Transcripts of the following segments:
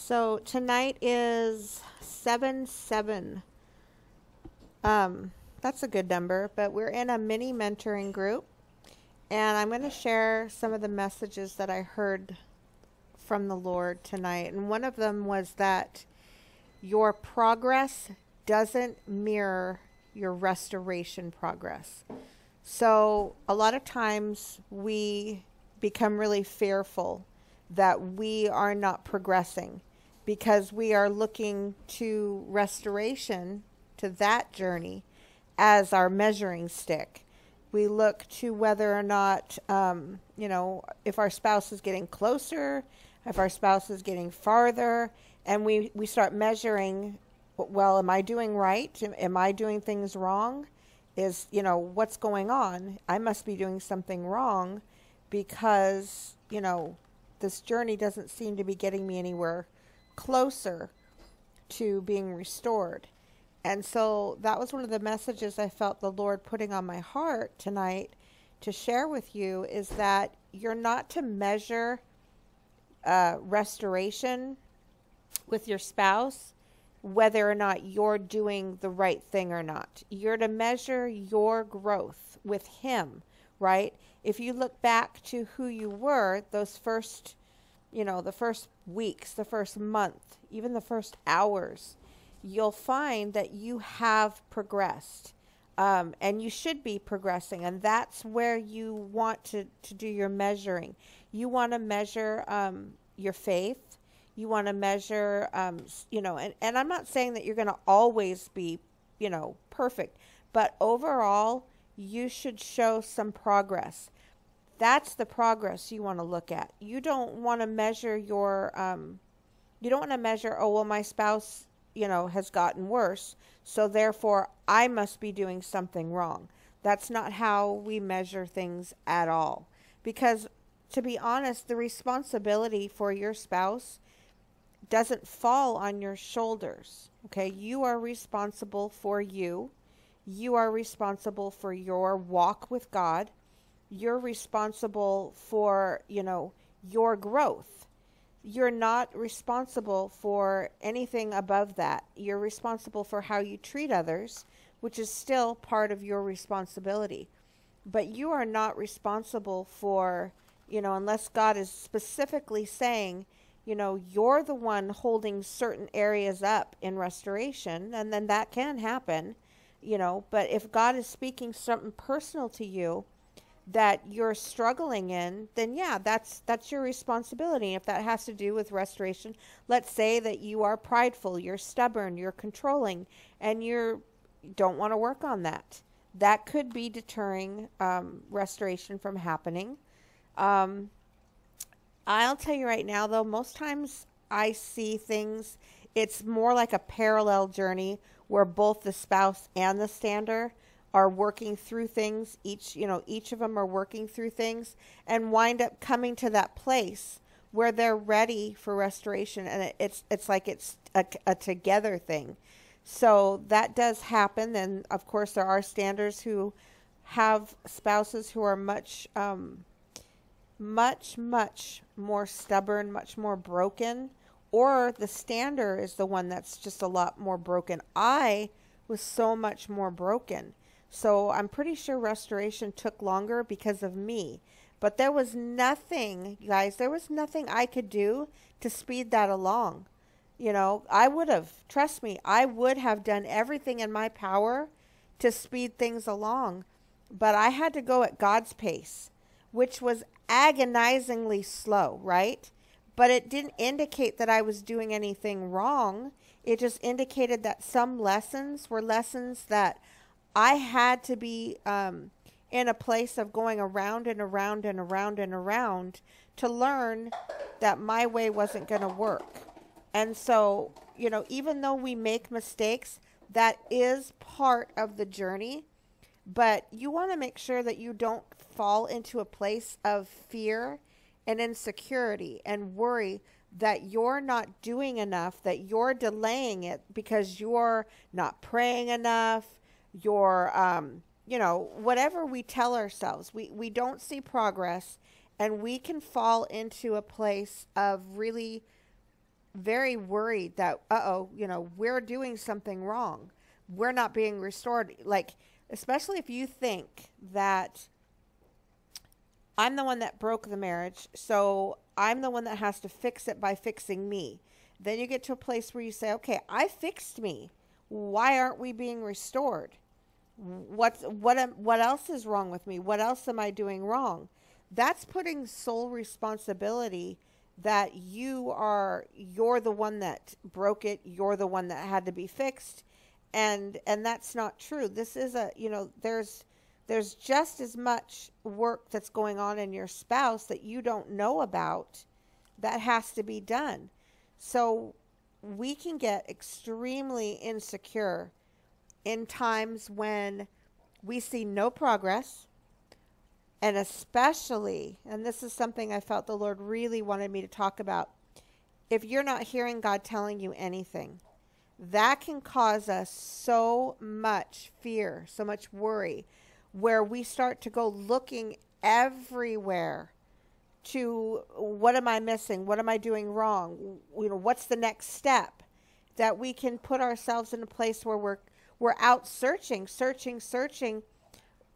So tonight is 7/7. That's a good number, but we're in a mini mentoring group, and I'm going to share some of the messages that I heard from the Lord tonight. And one of them was that your progress doesn't mirror your restoration progress. So a lot of times we become really fearful that we are not progressing because we are looking to restoration, to that journey, as our measuring stick. We look to whether or not, if our spouse is getting closer, if our spouse is getting farther, and we start measuring, well, am I doing right? Am I doing things wrong? What's going on? I must be doing something wrong because, this journey doesn't seem to be getting me anywhere closer to being restored. And so that was one of the messages I felt the Lord putting on my heart tonight to share with you, is that you're not to measure restoration with your spouse whether or not you're doing the right thing or not. You're to measure your growth with Him, right? If you look back to who you were those first, the first weeks, the first month, even the first hours, you'll find that you have progressed. And you should be progressing. And that's where you want to do your measuring. You want to measure your faith. You want to measure, and I'm not saying that you're going to always be, perfect. But overall, you should show some progress. That's the progress you want to look at. You don't want to measure oh, well, my spouse, has gotten worse, so therefore I must be doing something wrong. That's not how we measure things at all. Because, to be honest, the responsibility for your spouse doesn't fall on your shoulders. Okay? You are responsible for you. You are responsible for your walk with God. You're responsible for, your growth. You're not responsible for anything above that. You're responsible for how you treat others, which is still part of your responsibility. But you are not responsible for, unless God is specifically saying, you're the one holding certain areas up in restoration, and then that can happen, but if God is speaking something personal to you that you're struggling in, then yeah, that's your responsibility. If that has to do with restoration, let's say that you are prideful, you're stubborn, you're controlling, and you don't want to work on that. That could be deterring restoration from happening. I'll tell you right now, though, most times I see things, it's more like a parallel journey where both the spouse and the stander are working through things. Each of them are working through things and wind up coming to that place where they're ready for restoration. And it's like it's a together thing. So that does happen. And of course there are standers who have spouses who are much more stubborn, much more broken, or the stander is the one that's just a lot more broken. I was so much more broken. So I'm pretty sure restoration took longer because of me. But there was nothing, guys, I could do to speed that along. I would have, trust me, I would have done everything in my power to speed things along. But I had to go at God's pace, which was agonizingly slow, right? But it didn't indicate that I was doing anything wrong. It just indicated that some lessons were lessons that I had to be in a place of going around and around and around and around to learn that my way wasn't going to work. And so, even though we make mistakes, that is part of the journey. But you want to make sure that you don't fall into a place of fear and insecurity and worry that you're not doing enough, that you're delaying it because you're not praying enough. You're, whatever we tell ourselves, we don't see progress, and we can fall into a place of really very worried that, we're doing something wrong. We're not being restored. Like, especially if you think that I'm the one that broke the marriage, so I'm the one that has to fix it by fixing me. Then you get to a place where you say, okay, I fixed me. Why aren't we being restored? What else is wrong with me? What else am I doing wrong? That's putting sole responsibility that you're the one that broke it. You're the one that had to be fixed. And that's not true. This is there's just as much work that's going on in your spouse that you don't know about that has to be done. So we can get extremely insecure in times when we see no progress, and especially, and this is something I felt the Lord really wanted me to talk about, if you're not hearing God telling you anything, that can cause us so much fear, so much worry, where we start to go looking everywhere to, what am I missing? What am I doing wrong? What's the next step? That we can put ourselves in a place where we're out searching,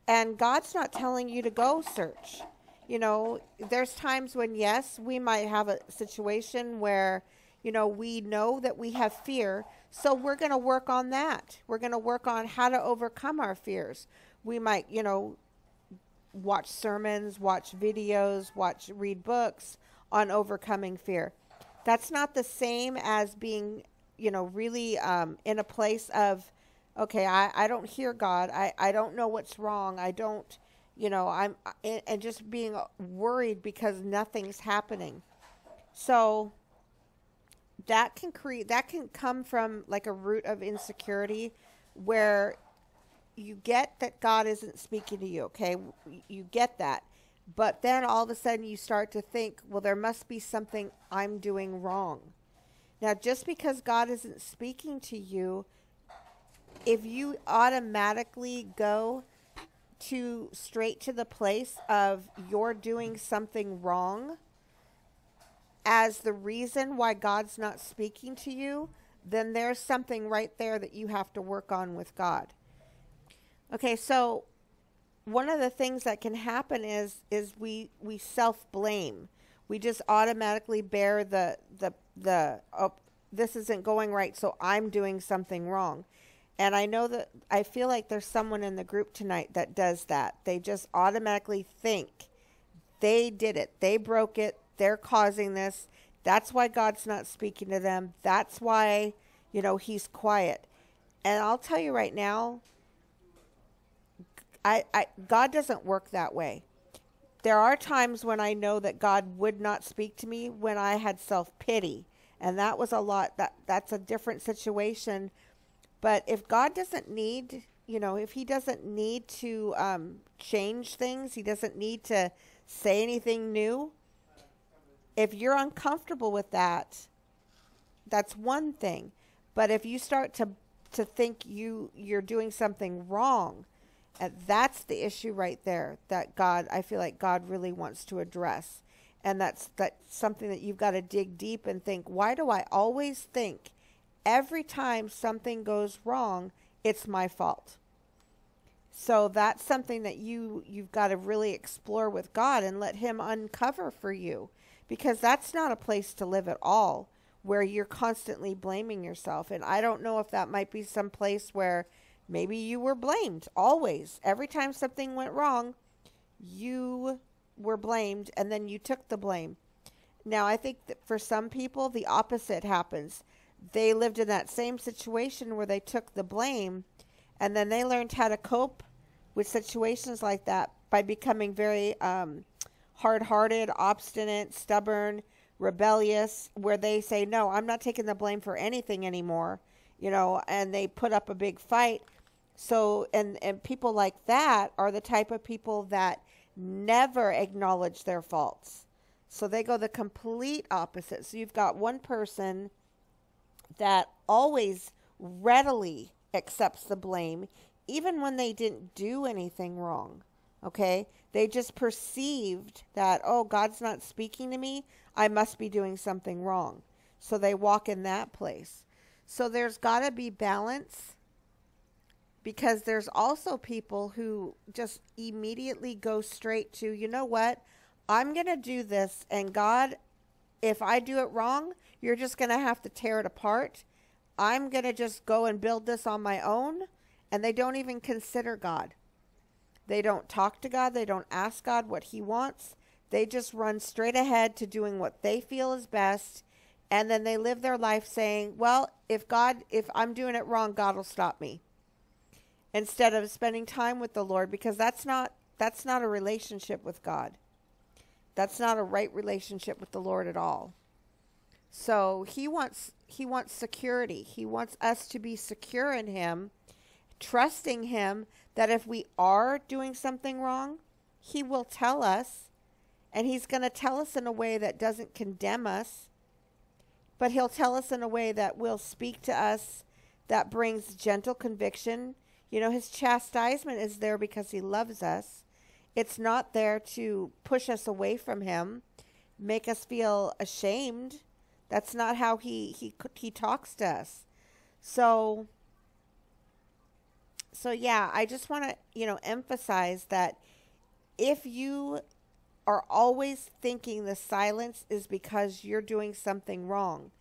and God's not telling you to go search. There's times when, yes, we might have a situation where, we know that we have fear, so we're going to work on that. We're going to work on how to overcome our fears. We might, watch sermons, watch videos, read books on overcoming fear. That's not the same as being, really in a place of, okay, I don't hear God. I don't know what's wrong. I don't, and just being worried because nothing's happening. So that can come from like a root of insecurity where you get that God isn't speaking to you, okay? You get that. But then all of a sudden you start to think, well, there must be something I'm doing wrong. Now, just because God isn't speaking to you, if you automatically go straight to the place of you're doing something wrong as the reason why God's not speaking to you, then there's something right there that you have to work on with God. Okay, so one of the things that can happen is we self-blame. We just automatically bear this isn't going right, so I'm doing something wrong. And I feel like there's someone in the group tonight that does that. They just automatically think they did it. They broke it. They're causing this. That's why God's not speaking to them. That's why, he's quiet. And I'll tell you right now, God doesn't work that way. There are times when I know that God would not speak to me when I had self-pity. And that was a lot. That's a different situation. But if God doesn't need, if he doesn't need to change things, he doesn't need to say anything new. If you're uncomfortable with that, that's one thing. But if you start to think you're doing something wrong, and that's the issue right there that I feel like God really wants to address. And that's something that you've got to dig deep and think, why do I always think every time something goes wrong, it's my fault? So that's something that you've got to really explore with God and let him uncover for you, because that's not a place to live at all, where you're constantly blaming yourself. And I don't know if that might be some place where maybe you were blamed always. Every time something went wrong, you were blamed, and then you took the blame. Now, I think that for some people, the opposite happens. They lived in that same situation where they took the blame, and then they learned how to cope with situations like that by becoming very hard-hearted, obstinate, stubborn, rebellious, where they say, no, I'm not taking the blame for anything anymore, and they put up a big fight. So, and people like that are the type of people that never acknowledge their faults. So they go the complete opposite. So you've got one person that always readily accepts the blame, even when they didn't do anything wrong. Okay? They just perceived that, oh, God's not speaking to me. I must be doing something wrong. So they walk in that place. So there's got to be balance, because there's also people who just immediately go straight to, you know what? I'm going to do this, and God, if I do it wrong, you're just going to have to tear it apart. I'm going to just go and build this on my own. And they don't even consider God. They don't talk to God. They don't ask God what he wants. They just run straight ahead to doing what they feel is best. And then they live their life saying, well, if I'm doing it wrong, God will stop me. Instead of spending time with the Lord, because that's not a relationship with God. That's not a right relationship with the Lord at all. So he wants security. He wants us to be secure in him, trusting him that if we are doing something wrong, he will tell us, and he's going to tell us in a way that doesn't condemn us, but he'll tell us in a way that will speak to us, that brings gentle conviction. You know, his chastisement is there because he loves us. It's not there to push us away from him, make us feel ashamed. That's not how he talks to us. So yeah, I just want to, emphasize that if you are always thinking the silence is because you're doing something wrong,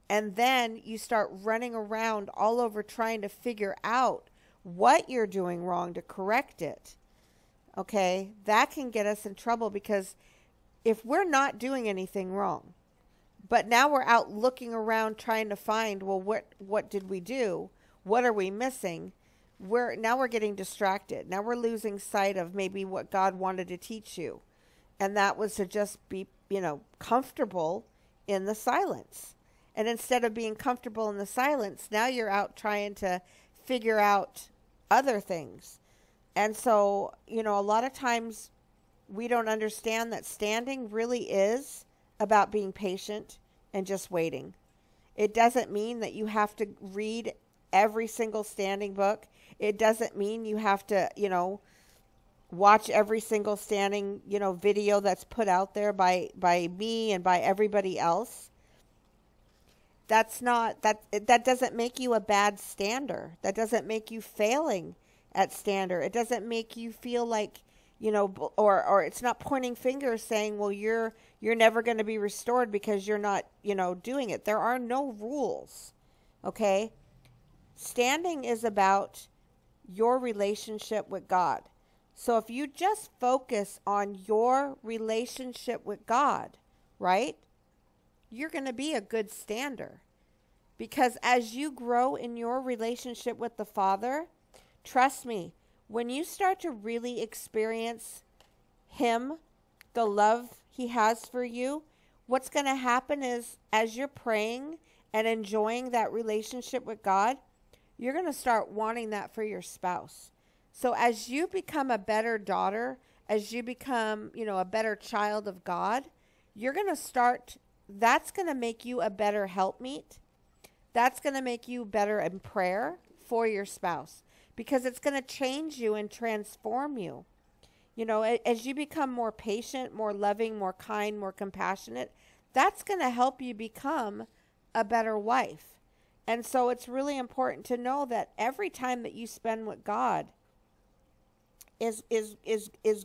and then you start running around all over trying to figure out what you're doing wrong to correct it, okay, that can get us in trouble, because if we're not doing anything wrong, but now we're out looking around trying to find, well, what did we do? What are we missing? We're getting distracted. Now we're losing sight of maybe what God wanted to teach you. And that was to just be, comfortable in the silence. And instead of being comfortable in the silence, now you're out trying to figure out other things. And so, a lot of times we don't understand that standing really is about being patient and just waiting. It doesn't mean that you have to read every single standing book. It doesn't mean you have to, watch every single standing, video that's put out there by me and by everybody else. That doesn't make you a bad stander. That doesn't make you failing at stander. It doesn't make you feel like, or it's not pointing fingers saying, well, you're never going to be restored because you're not, doing it. There are no rules. Okay? Standing is about your relationship with God. So if you just focus on your relationship with God, right, you're going to be a good stander. Because as you grow in your relationship with the Father, trust me, when you start to really experience him, the love he has for you, what's going to happen is as you're praying and enjoying that relationship with God, you're going to start wanting that for your spouse. So as you become a better daughter, as you become, a better child of God, you're going to start, that's going to make you a better helpmeet. That's going to make you better in prayer for your spouse, because it's going to change you and transform you. As you become more patient, more loving, more kind, more compassionate, that's going to help you become a better wife. And so it's really important to know that every time that you spend with God is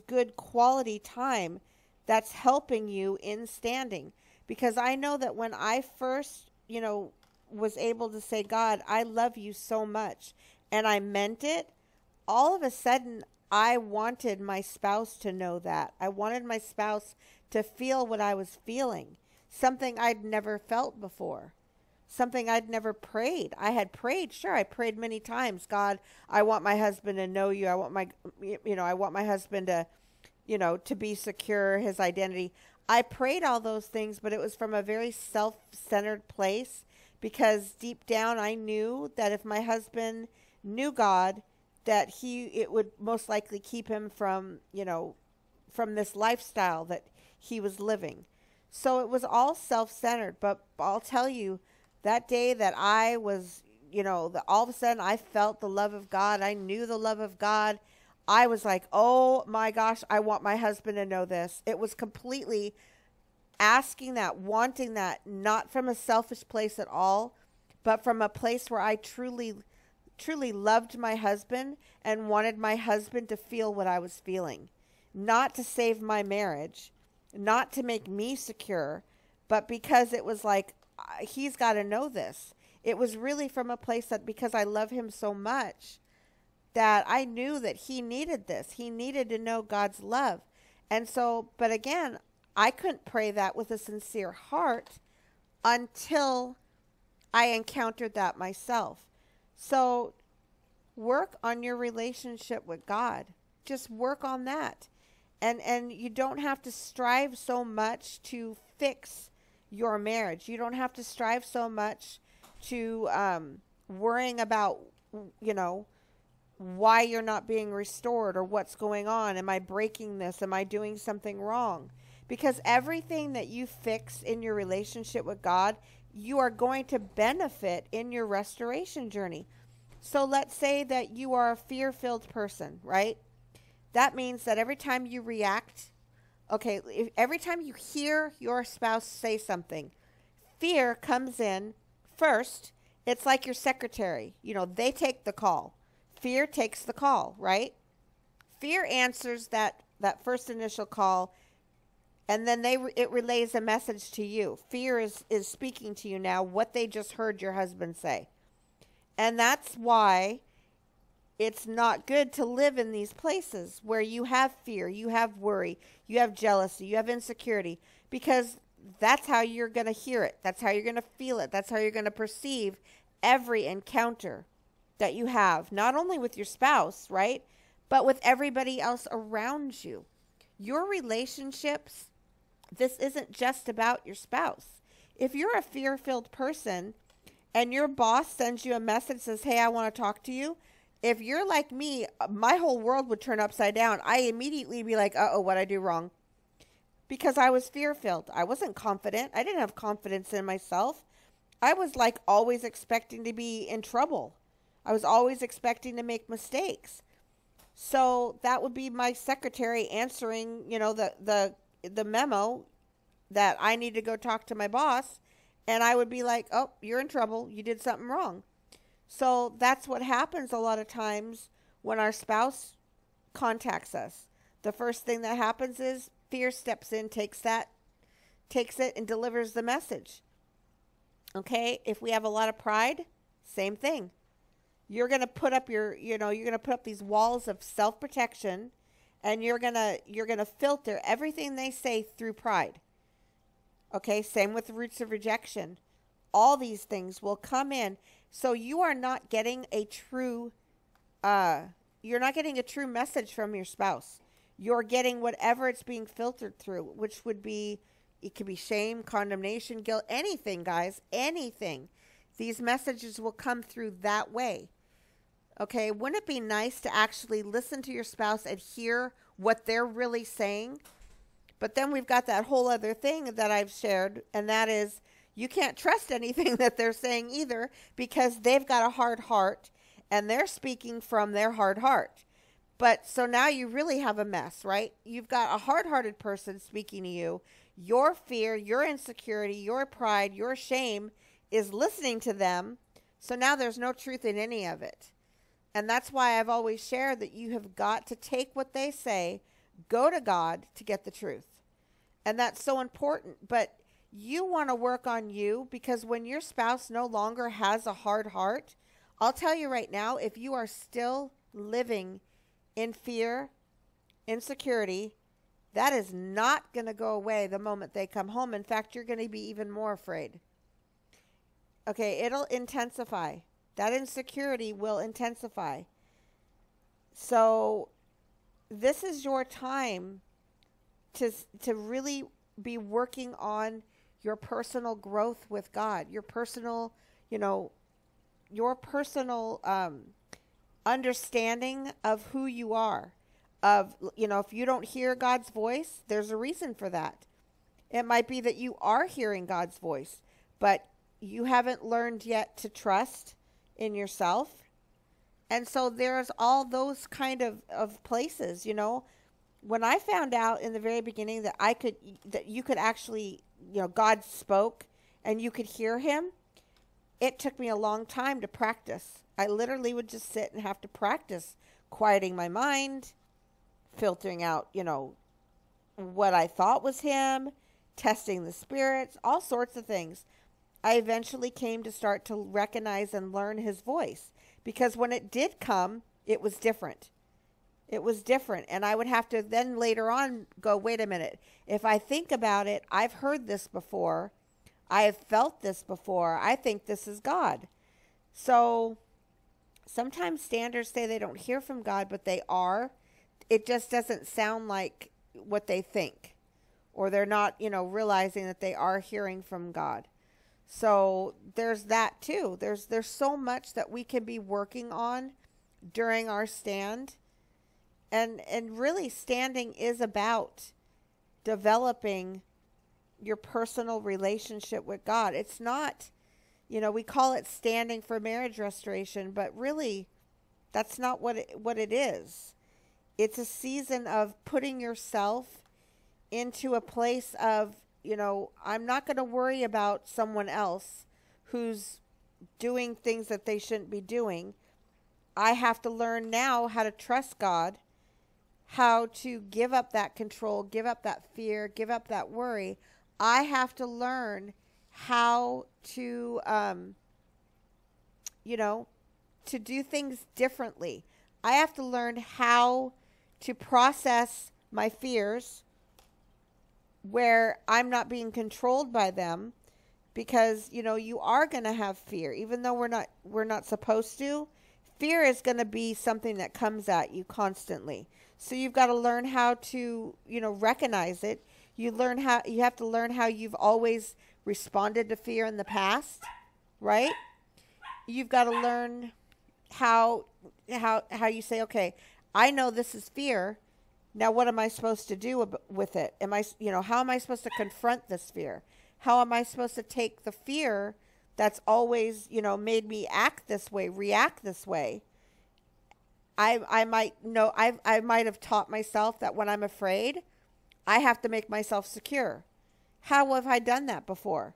good quality time that's helping you in standing. Because I know that when I first, was able to say, God, I love you so much, and I meant it, all of a sudden I wanted my spouse to know that. I wanted my spouse to feel what I was feeling, something I'd never felt before. Something I'd never prayed. I had prayed, sure, I prayed many times. God, I want my husband to know you. I want my husband to, to be secure, his identity. I prayed all those things, but it was from a very self-centered place, because deep down I knew that if my husband knew God, that it would most likely keep him from, from this lifestyle that he was living. So it was all self-centered, but I'll tell you, that day that I was, all of a sudden I felt the love of God. I knew the love of God. I was like, oh my gosh, I want my husband to know this. It was completely asking that, wanting that, not from a selfish place at all, but from a place where I truly, truly loved my husband and wanted my husband to feel what I was feeling. Not to save my marriage, not to make me secure, but because it was like, he's got to know this. It was really from a place that because I love him so much, that I knew that he needed this. He needed to know God's love. And so, but again, I couldn't pray that with a sincere heart until I encountered that myself. So work on your relationship with God. Just work on that. And you don't have to strive so much to fix your marriage. You don't have to strive so much to worrying about, why you're not being restored or what's going on. Am I breaking this? Am I doing something wrong? Because everything that you fix in your relationship with God, you are going to benefit in your restoration journey. So let's say that you are a fear-filled person, right? That means that every time you react, every time you hear your spouse say something, fear comes in first. It's like your secretary. They take the call. Fear takes the call, right? Fear answers that first initial call, and then it relays a message to you. Fear is speaking to you now what they just heard your husband say. And that's why it's not good to live in these places where you have fear, you have worry, you have jealousy, you have insecurity, because that's how you're going to hear it. That's how you're going to feel it. That's how you're going to perceive every encounter that you have, not only with your spouse, right, but with everybody else around you. Your relationships, this isn't just about your spouse. If you're a fear-filled person and your boss sends you a message, says, hey, I want to talk to you, if you're like me, my whole world would turn upside down. I immediately be like, uh-oh, what'd I do wrong? Because I was fear-filled. I wasn't confident. I didn't have confidence in myself. I was like always expecting to be in trouble. I was always expecting to make mistakes. So that would be my secretary answering, the memo that I need to go talk to my boss. And I would be like, oh, you're in trouble. You did something wrong. So that's what happens a lot of times when our spouse contacts us. The first thing that happens is fear steps in, takes it and delivers the message. Okay. If we have a lot of pride, same thing. You're going to put up you're going to put up these walls of self-protection, and you're going to filter everything they say through pride. Okay. Same with the roots of rejection. All these things will come in. So you are not getting a true message from your spouse. You're getting whatever it's being filtered through, which would be, it could be shame, condemnation, guilt, anything, guys, anything. These messages will come through that way. Okay, wouldn't it be nice to actually listen to your spouse and hear what they're really saying? But then we've got that whole other thing that I've shared, and that is you can't trust anything that they're saying either, because they've got a hard heart and they're speaking from their hard heart. But so now you really have a mess, right? You've got a hard-hearted person speaking to you. Your fear, your insecurity, your pride, your shame is listening to them. So now there's no truth in any of it. And that's why I've always shared that you have got to take what they say, go to God to get the truth. And that's so important. But you want to work on you, because when your spouse no longer has a hard heart, I'll tell you right now, if you are still living in fear, insecurity, that is not going to go away the moment they come home. In fact, you're going to be even more afraid. Okay, it'll intensify. That insecurity will intensify. So this is your time to really be working on your personal growth with God, your personal, understanding of who you are. If you don't hear God's voice, there's a reason for that. It might be that you are hearing God's voice, but you haven't learned yet to trust in yourself. And so there's all those kind of places, When I found out in the very beginning that you could actually God spoke and you could hear him, it took me a long time to practice. I literally would just sit and have to practice quieting my mind, filtering out, what I thought was him, testing the spirits, all sorts of things. I eventually came to start to recognize and learn his voice, because when it did come, it was different. It was different. And I would have to then later on go, wait a minute. If I think about it, I've heard this before. I have felt this before. I think this is God. So sometimes standers say they don't hear from God, but they are. It just doesn't sound like what they think, or they're not, realizing that they are hearing from God. So there's that too. There's so much that we can be working on during our stand. And really, standing is about developing your personal relationship with God. It's not, we call it standing for marriage restoration, but really that's not what it is. It's a season of putting yourself into a place of, I'm not going to worry about someone else who's doing things that they shouldn't be doing. I have to learn now how to trust God, how to give up that control, give up that fear, give up that worry. I have to learn how to, to do things differently. I have to learn how to process my fears where I'm not being controlled by them, because, you are going to have fear, even though we're not supposed to. Fear is going to be something that comes at you constantly. So you've got to learn how to, recognize it. You have to learn how you've always responded to fear in the past, right? You've got to learn how you say, okay, I know this is fear. Now, what am I supposed to do with it? How am I supposed to confront this fear? How am I supposed to take the fear that's always, made me act this way, react this way? I might have taught myself that when I'm afraid, I have to make myself secure. How have I done that before?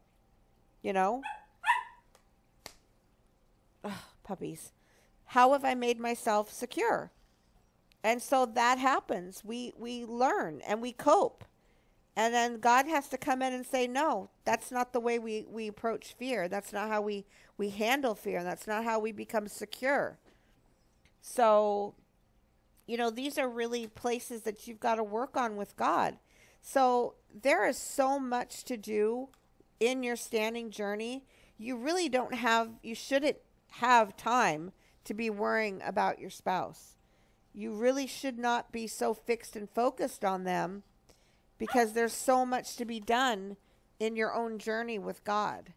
Ugh, puppies. How have I made myself secure? And so that happens. We learn and we cope. And then God has to come in and say, no, that's not the way we approach fear. That's not how we handle fear. That's not how we become secure. So, these are really places that you've got to work on with God. So there is so much to do in your standing journey. You shouldn't have time to be worrying about your spouse. You really should not be so fixed and focused on them, because there's so much to be done in your own journey with God.